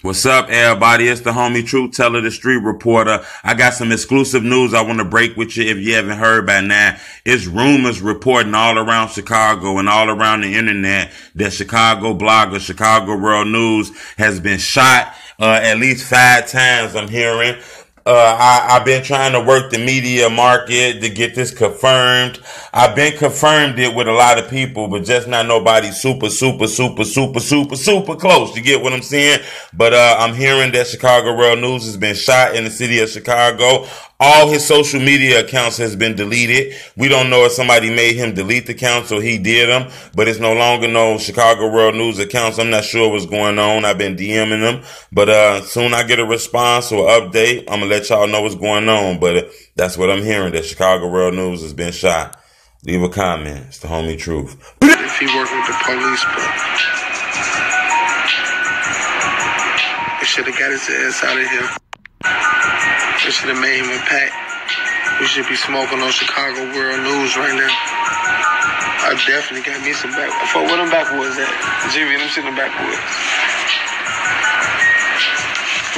What's up, everybody? It's the homie Truth Teller, the street reporter. I got some exclusive news I want to break with you if you haven't heard by now. It's rumors reporting all around Chicago and all around the internet that Chicago blogger, Chicago World News has been shot at least 5 times, I'm hearing. I've been trying to work the media market to get this confirmed. I've been confirmed it with a lot of people, but just not nobody super close. You get what I'm saying? But I'm hearing that Chicago World News has been shot in the city of Chicago. All his social media accounts has been deleted. We don't know if somebody made him delete the accounts or he did them, but it's no longer no Chicago World News accounts. I'm not sure what's going on. I've been DMing them, but soon I get a response or update, I'm gonna let y'all know what's going on. But that's what I'm hearing, that Chicago World News has been shot. Leave a comment. It's the homie Truth. If he worked with the police, but they should have got his ass out of here. They should have made him a pack. We should be smoking on Chicago World News right now. I definitely got me some back. For where them backwoods at? Jimmy, them sitting backwoods.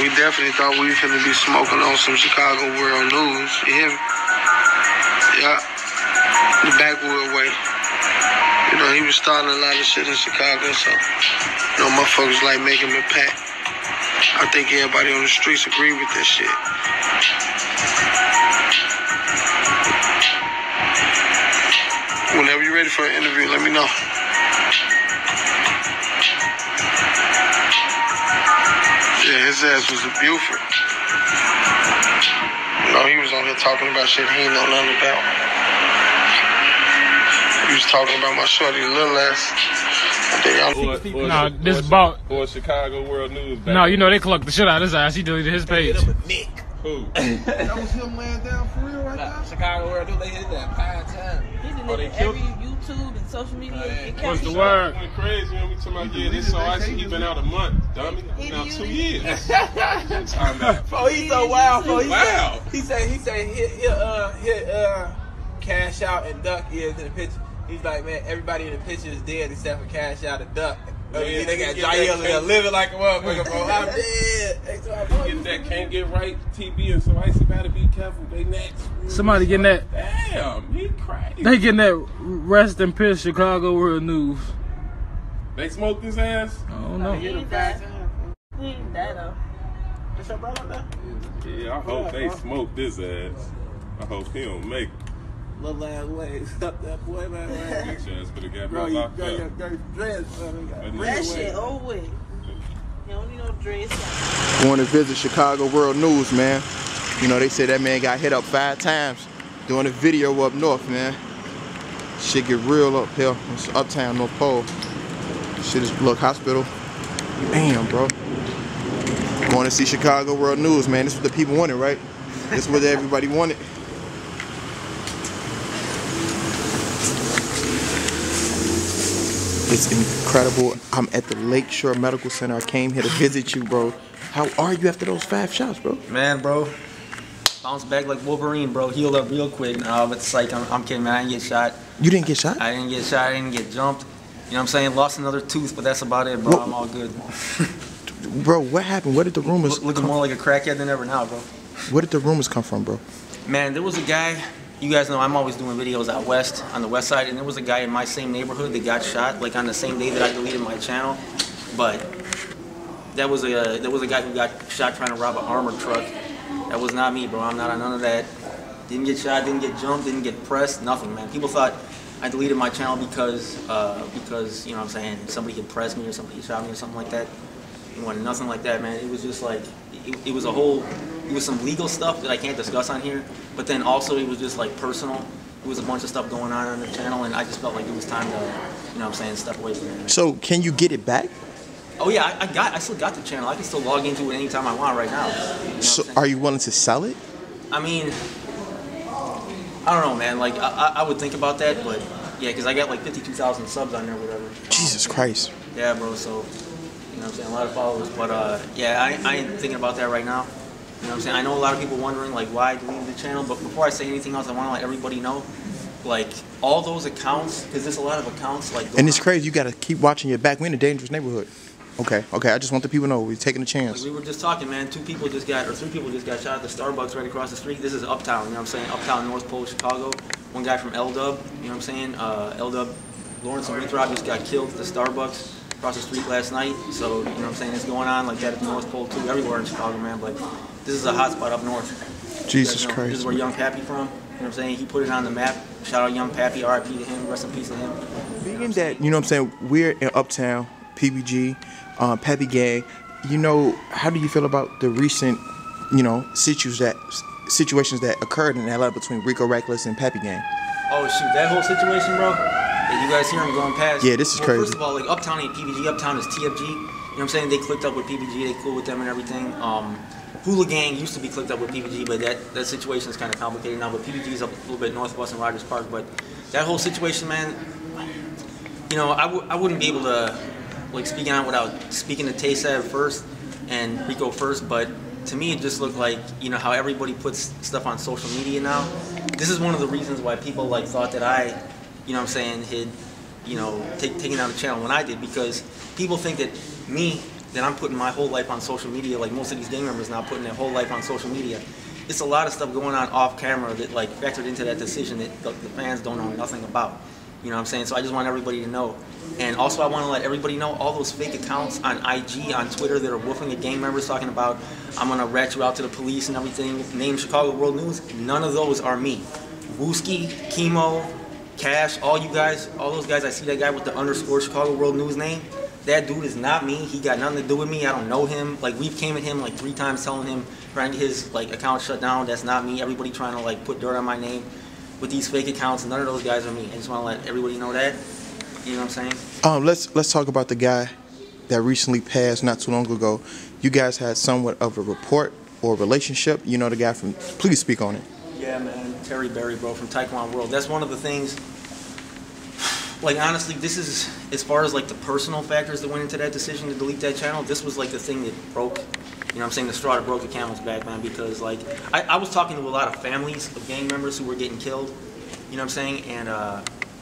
We definitely thought we finna be smoking on some Chicago World News. You hear me? Yeah. The backwood way. You know, he was starting a lot of shit in Chicago, so you know, motherfuckers like making him a pack. I think everybody on the streets agree with this shit. Whenever you're ready for an interview, let me know. Yeah, his ass was a Buford. You know, he was on here talking about shit he ain't know nothing about. He was talking about my shorty little ass. No, this about or Chicago World News. No, you know they clucked the shit out of his ass. He deleted his page. Nick. Who? That was him laying down for real right now? Chicago World News, they hit that 5 times. They every YouTube and social media. What's the word? Went crazy when we talking about this so icy. He been out a month, dummy. Now 2 years. Oh, he's so wild. Wow. He said he'll cash out and duck is in the picture. He's like, man, everybody in the picture is dead except for cash out and duck. Yeah, they got Jael in there living like a motherfucker, bro. I'm dead. Get that can't get right TB and so icy better be careful. They next. Somebody getting that. Damn, he crazy. They getting that rest in peace Chicago World News. They smoked his ass? I don't know. He ain't that though. That's your brother there? Yeah, I hope they smoked his ass. I hope he don't make it. Little ass way. Stop that boy, man. Bitch ass could have got Bro, me you locked got up. your dirty dreads, man. That shit over with. You don't need no dress. Going to visit Chicago World News, man. You know, they said that man got hit up 5 times doing a video up north, man. Shit get real up here. It's uptown, North Pole. Shit is look hospital. Damn, bro. Going to see Chicago World News, man. This is what the people wanted, right? This is what everybody wanted. It's incredible. I'm at the Lakeshore Medical Center. I came here to visit you, bro. How are you after those 5 shots, bro? Man, bro, bounced back like Wolverine, bro. Healed up real quick. Nah, but psych, I'm kidding, man. I didn't get shot. You didn't get shot? I didn't get shot. I didn't get jumped. You know what I'm saying? Lost another tooth, but that's about it, bro. I'm all good. Bro, what happened? Where did the rumors Looking more like a crackhead than ever now, bro. Where did the rumors come from, bro? Man, there was a guy. You guys know I'm always doing videos out west, on the west side, and there was a guy in my same neighborhood that got shot, like on the same day that I deleted my channel. But that was a guy who got shot trying to rob an armored truck. That was not me, bro. I'm not on none of that. Didn't get shot, didn't get jumped, didn't get pressed, nothing, man. People thought I deleted my channel because you know what I'm saying, somebody had pressed me or somebody shot me or something like that. It wasn't nothing like that, man. It was just like, it was some legal stuff that I can't discuss on here, but then also it was just like personal. It was a bunch of stuff going on the channel, and I just felt like it was time to, you know what I'm saying, step away from it. So, can you get it back? Oh yeah, I still got the channel. I can still log into it anytime I want right now. You know So, are you willing to sell it? I mean, I don't know, man. Like, I would think about that, but yeah, because I got like 52,000 subs on there or whatever. Jesus Christ. Yeah, bro, so, you know what I'm saying, a lot of followers. But yeah, I ain't thinking about that right now. You know what I'm saying? I know a lot of people wondering, like, why I deleted the channel, but before I say anything else, I want to let everybody know, like, all those accounts, because there's a lot of accounts, like... And it's crazy, you got to keep watching your back. We're in a dangerous neighborhood. Okay. I just want the people to know we're taking a chance. Like we were just talking, man. 3 people just got shot at the Starbucks right across the street. This is Uptown, you know what I'm saying? Uptown, North Pole, Chicago. One guy from L-Dub, you know what I'm saying? L-Dub, Lawrence and Winthrop just got killed at the Starbucks across the street last night. So, you know what I'm saying? It's going on like that at the North Pole, too, everywhere in Chicago, man. But this is a hot spot up north. Jesus Christ. Christ. This is where Young Pappy from. You know what I'm saying? He put it on the map. Shout out Young Pappy, R.I.P. to him, rest in peace to him. Being that, you know what I'm saying, we're in Uptown, PBG, Pappy Gang, you know, how do you feel about the recent, you know, situations that occurred in LA between Rico Reckless and Pappy Gang? Oh shoot, that whole situation, bro. Hey, you guys hear him going past? Yeah, this is crazy. First of all, like Uptown ain't PBG, Uptown is TFG. You know what I'm saying? They clicked up with PBG, they cool with them and everything. Hula Gang used to be clicked up with PBG, but that situation is kind of complicated now. But PBG is up a little bit northwest in Rogers Park. But that whole situation, man, you know, I wouldn't be able to like speaking out without speaking to Tay-Sav first and Rico first. But to me, it just looked like, you know, how everybody puts stuff on social media now. This is one of the reasons why people like thought that I, you know what I'm saying, had, you know, taken down the channel when I did, because people think that that I'm putting my whole life on social media, like most of these gang members now putting their whole life on social media. It's a lot of stuff going on off camera that like factored into that decision that the fans don't know nothing about. You know what I'm saying? So I just want everybody to know. And also I want to let everybody know all those fake accounts on IG, on Twitter that are woofing at gang members talking about, I'm going to rat you out to the police and everything, name Chicago World News. None of those are me. Wooski, Chemo, Cash, all you guys, all those guys, I see that guy with the _ Chicago World News name. That dude is not me. He got nothing to do with me. I don't know him. Like, we've came at him like 3 times telling him, trying to get his like account shut down. That's not me. Everybody trying to like put dirt on my name with these fake accounts. None of those guys are me. I just want to let everybody know that. You know what I'm saying? Let's talk about the guy that recently passed not too long ago. You guys had somewhat of a report or relationship. You know the guy from, please speak on it. Yeah, man. Terry Berry, bro, from Taekwondo World. That's one of the things. Like, honestly, this is, as far as like the personal factors that went into that decision to delete that channel, this was like the thing that broke, you know what I'm saying, the straw that broke the camel's back, man, because like, I was talking to a lot of families of gang members who were getting killed, you know what I'm saying, and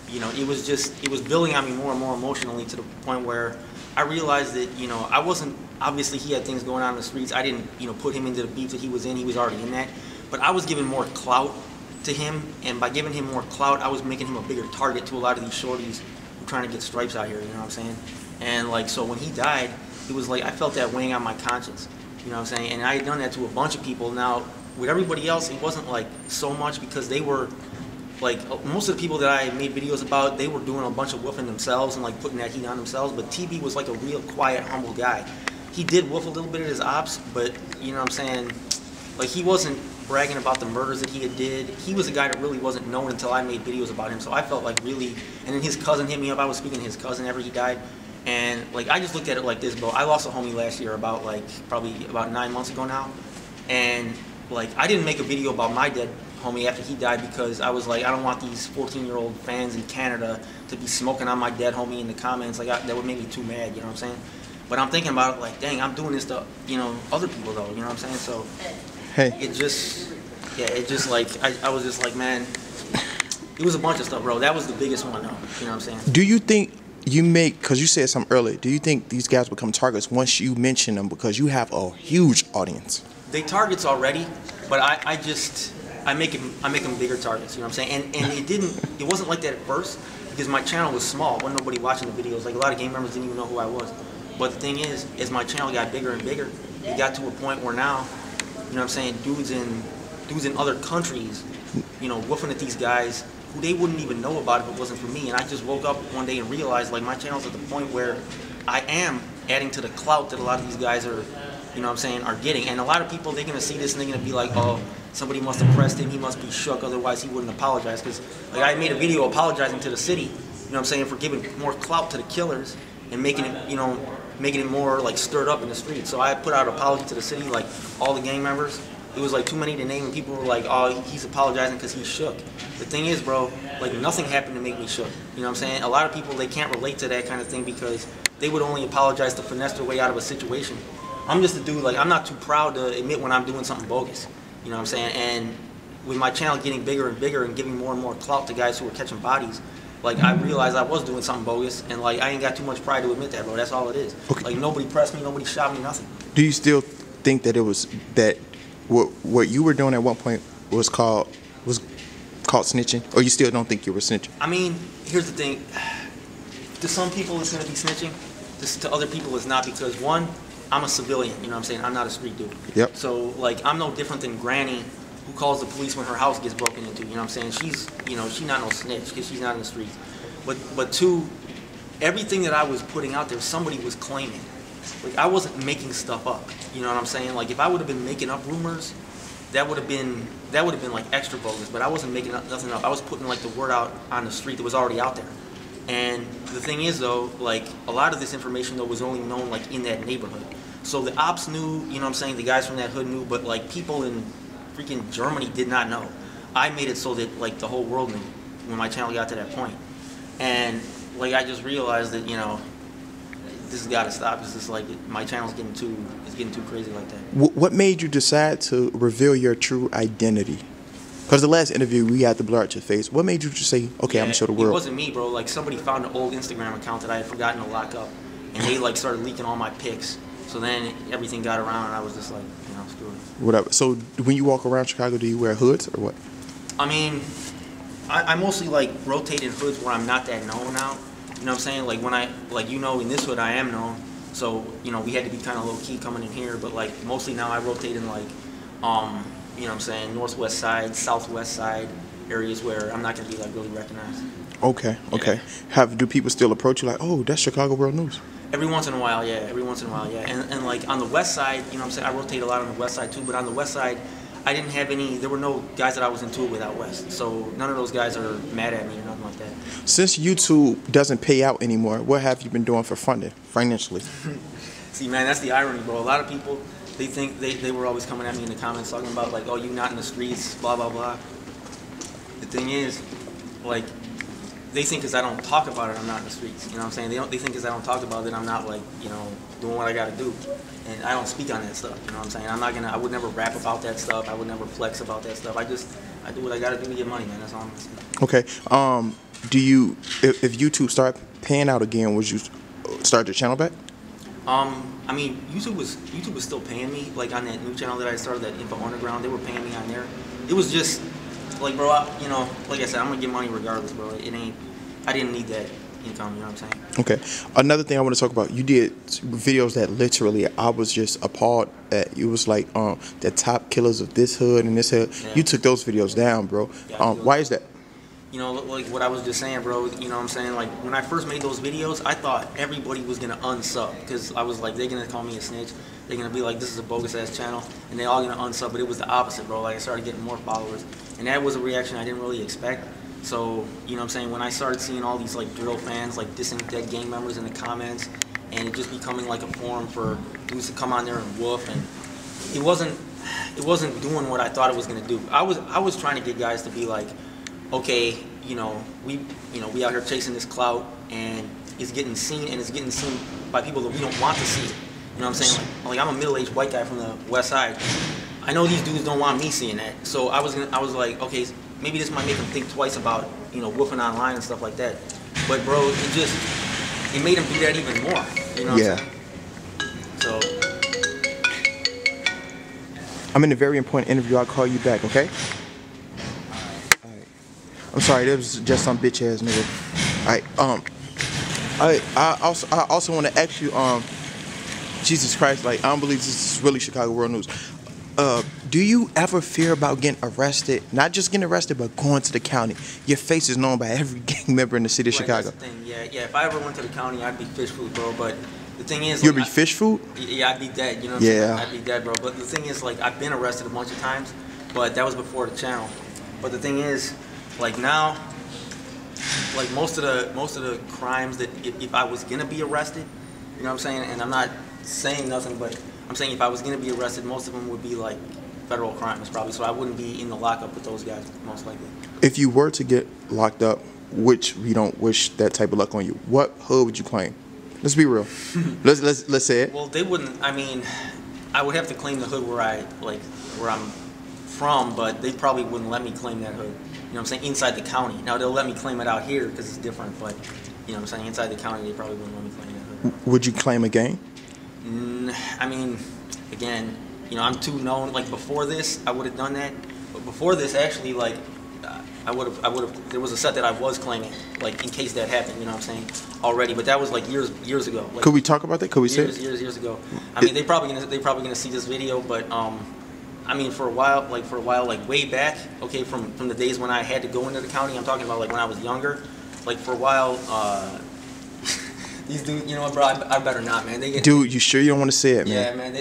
you know, it was building on me more and more emotionally to the point where I realized that, you know, I wasn't, obviously he had things going on in the streets, I didn't, you know, put him into the beef that he was in, he was already in that, but I was giving more clout to him, and by giving him more clout, I was making him a bigger target to a lot of these shorties who are trying to get stripes out here, you know what I'm saying? And like, so when he died, it was like, I felt that weighing on my conscience, you know what I'm saying? And I had done that to a bunch of people. Now, with everybody else, it wasn't like so much, because they were, like, most of the people that I made videos about, they were doing a bunch of woofing themselves and like putting that heat on themselves, but TB was like a real quiet, humble guy. He did woof a little bit at his ops, but, you know what I'm saying, like, he wasn't bragging about the murders that he had did. He was a guy that really wasn't known until I made videos about him, so I felt like really, and then his cousin hit me up. I was speaking to his cousin after he died, and like, I just looked at it like this, bro. I lost a homie last year about like, probably about 9 months ago now, and like, I didn't make a video about my dead homie after he died because I was like, I don't want these 14-year-old fans in Canada to be smoking on my dead homie in the comments. Like, that would make me too mad, you know what I'm saying? But I'm thinking about it like, dang, I'm doing this to, you know, other people though, you know what I'm saying? So Hey. it just like, I was just like, man, it was a bunch of stuff, bro. That was the biggest one though, you know what I'm saying? Do you think you make, because you said something earlier, do you think these guys become targets once you mention them because you have a huge audience? They targets already, but I make them bigger targets, you know what I'm saying? And it wasn't like that at first, because my channel was small. Wasn't nobody watching the videos. Like, a lot of game members didn't even know who I was. But the thing is, as my channel got bigger and bigger, it got to a point where now, you know what I'm saying, dudes in other countries, you know, woofing at these guys who they wouldn't even know about if it wasn't for me. And I just woke up one day and realized, like, my channel's at the point where I am adding to the clout that a lot of these guys are, you know what I'm saying, are getting. And a lot of people, they're going to see this and they're going to be like, oh, somebody must have pressed him, he must be shook, otherwise he wouldn't apologize. Because, like, I made a video apologizing to the city, you know what I'm saying, for giving more clout to the killers and making it, you know, making it more, like, stirred up in the streets. So I put out an apology to the city, like, all the gang members. It was, like, too many to name, and people were like, oh, he's apologizing because he's shook. The thing is, bro, like, nothing happened to make me shook. You know what I'm saying? A lot of people, they can't relate to that kind of thing because they would only apologize to finesse their way out of a situation. I'm just a dude, like, I'm not too proud to admit when I'm doing something bogus. You know what I'm saying? And with my channel getting bigger and bigger and giving more and more clout to guys who are catching bodies, Like, I realized I was doing something bogus, and like, I ain't got too much pride to admit that, bro. That's all it is. Okay. Like, nobody pressed me, nobody shot me, nothing. Do you still think that it was that what you were doing at one point was called snitching, or you still don't think you were snitching? I mean, here's the thing. To some people, it's gonna be snitching. To other people, it's not, because one, I'm a civilian. You know what I'm saying? I'm not a street dude. Yep. So like, I'm no different than Granny, who calls the police when her house gets broken into. You know what I'm saying? She's not no snitch because she's not in the streets. But two, everything that I was putting out there, somebody was claiming. Like, I wasn't making stuff up. You know what I'm saying? Like, if I would have been making up rumors, that would have been like extra bogus. But I wasn't making nothing up. I was putting like the word out on the street that was already out there. And the thing is, though, like, a lot of this information, though, was only known, like, in that neighborhood. So the ops knew, you know what I'm saying, the guys from that hood knew, but, like, people in freaking Germany did not know. I made it so that, like, the whole world knew when my channel got to that point. And, like, I just realized that, you know, this has got to stop. It's just, like, my channel's getting too crazy like that. What made you decide to reveal your true identity? Because the last interview, we had to blur out your face. What made you just say, okay, I'm going to show the world? It wasn't me, bro. Like, somebody found an old Instagram account that I had forgotten to lock up, and they, like, started leaking all my pics. So then everything got around, and I was just like, you know, screw it. Whatever. So when you walk around Chicago, do you wear hoods or what? I mean, I mostly, like, rotate in hoods where I'm not that known now. You know what I'm saying? Like, when in this hood I am known. So, you know, we had to be kind of low-key coming in here. But, like, mostly now I rotate in, like, you know what I'm saying, northwest side, southwest side, areas where I'm not going to be, like, really recognized. Okay, okay. Yeah. Do people still approach you like, oh, that's Chicago World News? Every once in a while, yeah. Every once in a while, yeah. And like, on the west side, you know what I'm saying, I rotate a lot on the west side, too. But on the west side, I didn't have there were no guys that I was into it with out west. So none of those guys are mad at me or nothing like that. Since YouTube doesn't pay out anymore, what have you been doing for funding, financially? See, man, that's the irony, bro. A lot of people, they think they were always coming at me in the comments talking about, like, oh, you not in the streets, blah, blah, blah. The thing is, like, they think because I don't talk about it, I'm not in the streets. You know what I'm saying? They think because I don't talk about it, I'm not, like, you know, doing what I got to do. And I don't speak on that stuff. You know what I'm saying? I would never rap about that stuff. I would never flex about that stuff. I do what I got to do to get money, man. That's all I'm saying. Okay. Do you, if YouTube start paying out again, would you start your channel back? I mean, YouTube was still paying me, like, on that new channel that I started, that Info Underground. They were paying me on there. It was just, like, bro, you know, like I said, I'm going to get money regardless, bro. I didn't need that income, you know what I'm saying? Okay. Another thing I want to talk about, you did videos that literally I was just appalled at. It was like the top killers of this hood and this hood. Yeah. You took those videos down, bro. Yeah, why is that? You know, like what I was just saying, bro, you know what I'm saying? Like, when I first made those videos, I thought everybody was going to unsub, because I was like, they're going to call me a snitch. They're going to be like, this is a bogus-ass channel, and they're all going to unsub, but it was the opposite, bro. Like, I started getting more followers, and that was a reaction I didn't really expect. So, you know what I'm saying, when I started seeing all these, like, drill fans, like, dissing dead gang members in the comments, and it just becoming like a forum for dudes to come on there and woof, and it wasn't doing what I thought it was going to do. I was trying to get guys to be like, okay, we out here chasing this clout, and it's getting seen, and it's getting seen by people that we don't want to see it. You know what I'm saying? Like I'm a middle-aged white guy from the west side. I know these dudes don't want me seeing that. So I was like, okay, maybe this might make them think twice about, woofing online and stuff like that. But bro, it made them do that even more. You know what I'm saying? So I'm in a very important interview. I'll call you back, okay? I'm sorry, that was just some bitch ass nigga. Alright, I also want to ask you, Jesus Christ, like, I don't believe this is really Chicago World News. Do you ever fear about getting arrested? Not just getting arrested, but going to the county. Your face is known by every gang member in the city of Chicago. That's the thing. Yeah. If I ever went to the county, I'd be fish food, bro. But the thing is, you'd be fish food? Yeah, I'd be dead. You know what I'm saying? I'd be dead, bro. But the thing is, like, I've been arrested a bunch of times, but that was before the channel. But the thing is, like, now, like, most of the crimes that if I was gonna be arrested, you know what I'm saying? And I'm not saying nothing, but I'm saying if I was gonna be arrested, most of them would be like federal crimes probably. So I wouldn't be in the lockup with those guys most likely. If you were to get locked up, which we don't wish that type of luck on you, what hood would you claim? Let's be real. let's say it. Well, they wouldn't. I mean, I would have to claim the hood where I'm from, but they probably wouldn't let me claim that hood. you know what I'm saying, inside the county. Now they'll let me claim it out here because it's different, but you know what I'm saying, inside the county they probably wouldn't let me claim it. Would you claim a gang? I mean, again, you know, I'm too known. Like before this, I would have done that. But before this, actually, like, I would have. There was a set that I was claiming, like, in case that happened. You know what I'm saying? Already, but that was like years ago. Like, Could we talk about that? Could we say it? Years ago. I mean, they probably gonna see this video, but I mean, for a while, like way back, okay, from the days when I had to go into the county. I'm talking about like when I was younger. Like for a while, these dudes, you know what, bro? I better not, man. Dude, you sure you don't want to say it, man? Yeah, man.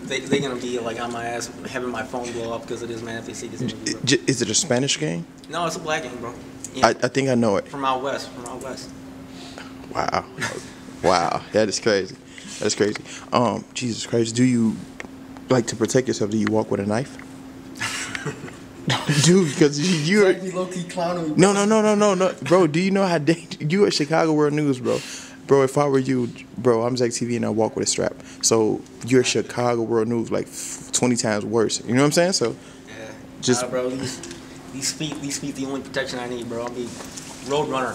They're gonna be like on my ass, having my phone blow up because of this, man. If they see this interview. Is it a Spanish gang? No, it's a black gang, bro. Yeah. I think I know it. From out west. Wow. Wow. That is crazy. That is crazy. Jesus Christ. Do you like to protect yourself? Do you walk with a knife? Dude, because you're low-key clowning. No, bro. Do you know how you at Chicago World News, bro? Bro, if I were you, bro, I'm Zach TV and I walk with a strap. So you're Chicago World News, like 20 times worse. You know what I'm saying? So yeah, just bro, these feet, the only protection I need, bro. I'll be road runner.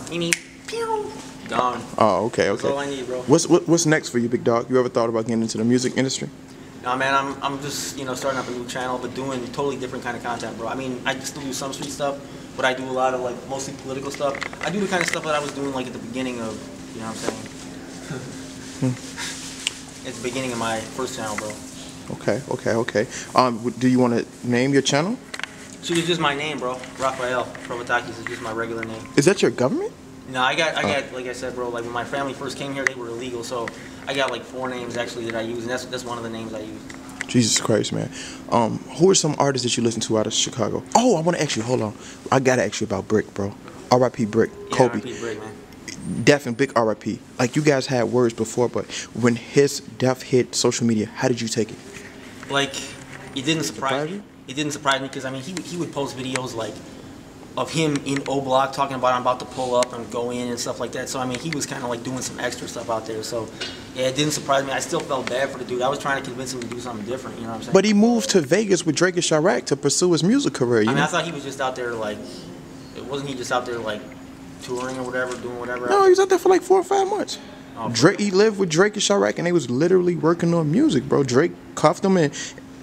Pew, gone. Oh, okay. That's all I need, bro. What's next for you, big dog? You ever thought about getting into the music industry? No, man, I'm just, you know, starting up a new channel, but doing totally different kind of content, bro. I mean, I still do some street stuff, but I do a lot of, like, mostly political stuff. I do the kind of stuff that I was doing, like, at the beginning of, you know what I'm saying? At the beginning of my first channel, bro. Okay. Do you want to name your channel? Shoot, it's just my name, bro. Rafael Provatakis is just my regular name. Is that your government? No, I got, like I said, bro, like when my family first came here, they were illegal, so I got like 4 names actually that I use, and that's one of the names I use. Jesus Christ, man. Who are some artists that you listen to out of Chicago? Oh, I want to ask you, hold on. I got to ask you about Brick, bro. R.I.P. Brick, Kobe. R.I.P. Brick, man. Definitely big R.I.P. Like, you guys had words before, but when his death hit social media, how did you take it? Like, it didn't surprise me. It didn't surprise me because, I mean, he would post videos like of him in O-Block talking about I'm about to pull up and go in and stuff like that. So, I mean, he was kind of like doing some extra stuff out there. So, yeah, it didn't surprise me. I still felt bad for the dude. I was trying to convince him to do something different, you know what I'm saying? But he moved to Vegas with Drake and Chirac to pursue his music career, you know? I thought he was just out there like, wasn't he just out there like touring or whatever, doing whatever? No, he was out there for like 4 or 5 months. Oh, Drake, he lived with Drake and Chirac, and they was literally working on music, bro. Drake cuffed him and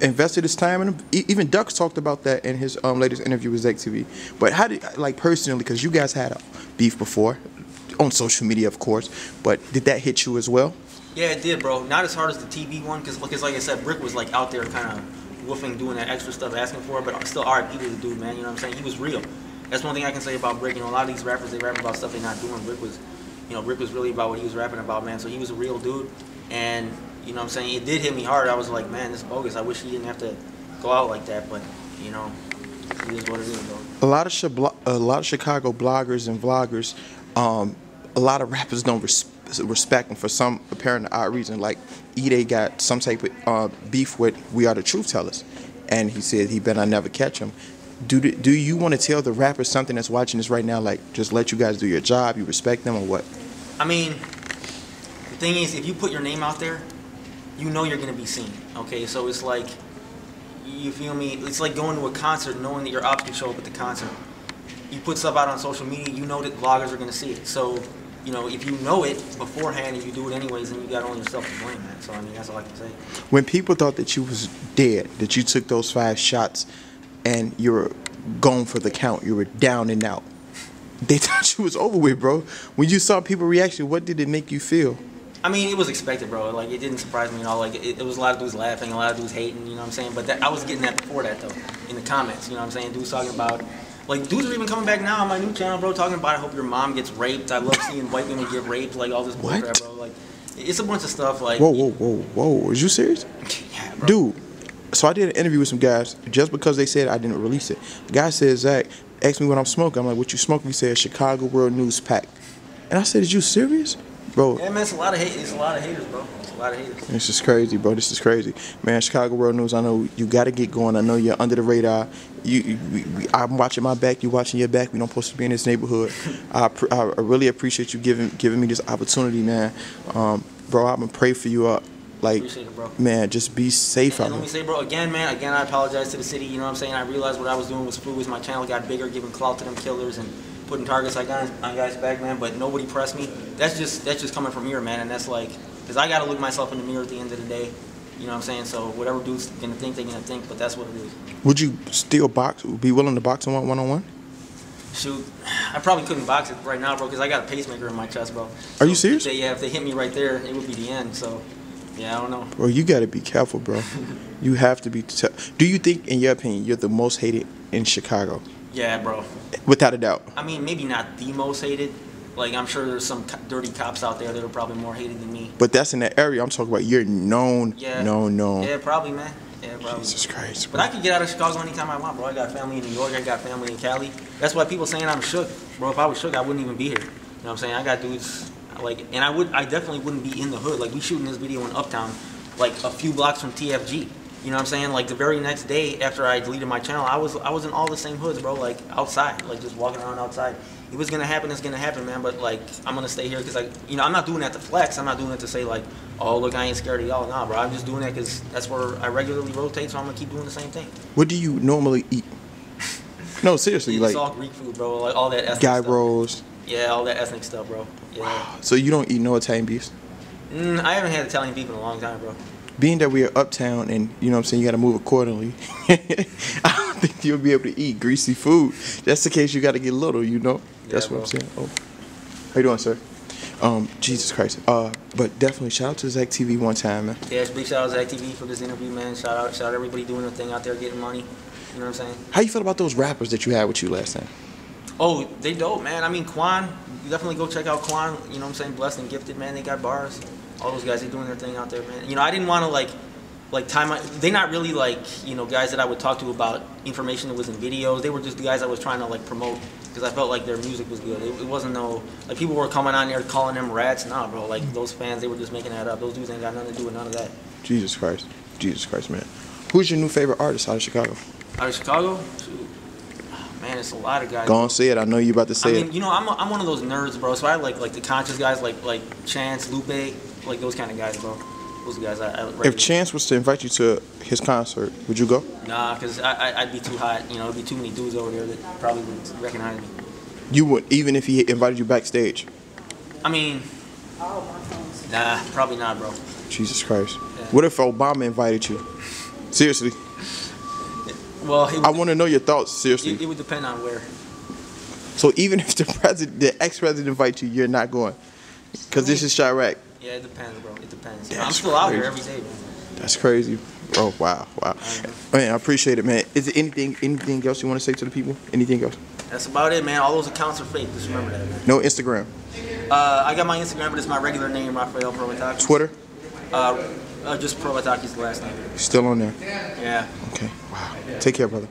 invested his time in him. Even Ducks talked about that in his latest interview with Zach TV. But how did, like, personally, because you guys had a beef before, on social media, of course, but did that hit you as well? Yeah, it did, bro. Not as hard as the TV one, because like I said, Brick was like out there kind of woofing, doing that extra stuff, asking for it, but still R.I.P. to the dude, man. You know what I'm saying? He was real. That's one thing I can say about Brick. You know, a lot of these rappers, they rap about stuff they're not doing. Brick was really about what he was rapping about, man. So he was a real dude, and you know what I'm saying? It did hit me hard. I was like, man, this is bogus. I wish he didn't have to go out like that, but you know, it is what it is, bro. A lot of Chicago bloggers and vloggers, a lot of rappers don't respect him for some apparent odd reason. Like, E-Day got some type of beef with We Are the Truth Tellers, and he said he better never catch him. Do you want to tell the rappers something that's watching this right now, like, just let you guys do your job, you respect them, or what? I mean, the thing is, if you put your name out there, you know you're going to be seen, okay? So it's like, you feel me? It's like going to a concert knowing that your ops can show up at the concert. You put stuff out on social media, you know that vloggers are going to see it. So, you know, if you know it beforehand and you do it anyways, then you got only yourself to blame, man. So, I mean, that's all I can say. When people thought that you was dead, that you took those 5 shots and you were going for the count, you were down and out, they thought you was over with, bro. When you saw people's reaction, what did it make you feel? I mean, it was expected, bro. Like, it didn't surprise me at all. Like, it was a lot of dudes laughing, a lot of dudes hating, you know what I'm saying? But I was getting that before that, though, in the comments, you know what I'm saying? Dudes talking about, like, dudes are even coming back now on my new channel, bro, talking about, I hope your mom gets raped. I love seeing white women get raped, like, all this bullcrap, bro. Like, it's a bunch of stuff, like... Whoa. Is you serious? Yeah, bro. Dude, so I did an interview with some guys, just because they said I didn't release it. The guy said, Zach, asked me what I'm smoking. I'm like, what you smoking? He said, Chicago World News pack. And I said, is you serious? Bro. Yeah, man, it's a lot of hate. It's a lot of haters, bro. It's a lot of haters. This is crazy, bro. This is crazy. Man, Chicago World News, I know you got to get going. I know you're under the radar. I'm watching my back. You watching your back. We don't supposed to be in this neighborhood. I really appreciate you giving me this opportunity, man. Bro, I'm going to pray for you Like, Appreciate it, bro. man, just be safe out And let me there. say, bro, again, man, I apologize to the city. You know what I'm saying? I realized what I was doing was foolish. My channel got bigger, giving clout to them killers and putting targets like on guys' back, man. But nobody pressed me. That's just coming from here, man. And that's like, because I got to look myself in the mirror at the end of the day. You know what I'm saying? So whatever dude's gonna think, they're gonna think. But that's what it is. Would you still box? Be willing to box on one-on-one? Shoot, I probably couldn't box it right now, bro, because I got a pacemaker in my chest, bro. Are you serious? If they hit me right there, it would be the end. So, yeah, I don't know. Bro, you got to be careful, bro. You have to be. Do you think, in your opinion, you're the most hated in Chicago? Yeah, bro. Without a doubt. I mean, maybe not the most hated. Like, I'm sure there's some dirty cops out there that are probably more hated than me. But that's in that area. I'm talking about you're known. Yeah. known. Yeah, probably, man. Yeah, probably. Jesus Christ, But bro. I can get out of Chicago anytime I want, bro. I got family in New York. I got family in Cali. That's why people saying I'm shook, bro. If I was shook, I wouldn't even be here. You know what I'm saying? I got dudes like, and I definitely wouldn't be in the hood. Like, we shooting this video in Uptown, like a few blocks from TFG. You know what I'm saying? Like, the very next day after I deleted my channel, I was in all the same hoods, bro. Like, outside, like just walking around outside. If it's gonna happen, it's gonna happen, man. But like, I'm gonna stay here because, like, you know, I'm not doing that to flex. I'm not doing it to say like, oh, look, I ain't scared of y'all. Nah, bro. I'm just doing that because that's where I regularly rotate. So I'm gonna keep doing the same thing. What do you normally eat? No, seriously, It's like all Greek food, bro. Like all that ethnic guy stuff. rolls. Yeah, all that ethnic stuff, bro. Yeah. So you don't eat no Italian beef? I haven't had Italian beef in a long time, bro. Being that we are uptown and, you know what I'm saying, you got to move accordingly, I don't think you'll be able to eat greasy food. That's the case you got to get little, you know? That's Yeah, what I'm saying. Oh. How you doing, sir? Jesus Christ. But definitely shout out to Zach TV one time, man. Yeah, big shout out to Zach TV for this interview, man. Shout out everybody doing their thing out there getting money. You know what I'm saying? How you feel about those rappers that you had with you last time? Oh, they dope, man. I mean, Quan, you definitely go check out Quan. You know what I'm saying? Blessed and Gifted, man. They got bars. All those guys, they doing their thing out there, man. You know, I didn't want to like time. They're not really like, you know, guys that I would talk to about information that was in videos. They were just the guys I was trying to like promote because I felt like their music was good. It wasn't no like people were coming on there calling them rats. Nah, bro. Like those fans, they were just making that up. Those dudes ain't got nothing to do with none of that. Jesus Christ, man. Who's your new favorite artist out of Chicago? Out of Chicago? Shoot. Man, it's a lot of guys. Go on, say it. I know you about to say I mean, it. you know, I'm one of those nerds, bro. So I like the conscious guys, like Chance, Lupe, like those kind of guys, bro. Those guys I If Chance was to invite you to his concert, would you go? Nah, because I'd be too hot. You know, it'd be too many dudes over there that probably would recognize me. You would, even if he invited you backstage. I mean, nah, probably not, bro. Jesus Christ. Yeah. What if Obama invited you? Seriously. Well, I want to know your thoughts, seriously. it would depend on where. So even if the ex-president invites you, you're not going? Because this is Chirac. Yeah, it depends, bro. It depends. That's I'm still out here crazy. every day, man. That's crazy. Oh, wow. Man, I appreciate it, man. Is there anything else you want to say to the people? Anything else? That's about it, man. All those accounts are fake. Just remember that, man. No Instagram? I got my Instagram, but it's my regular name, Rafael Provatakis. Twitter? Just Provatakis, the last name. Still on there? Yeah. Okay, wow. Take care, brother.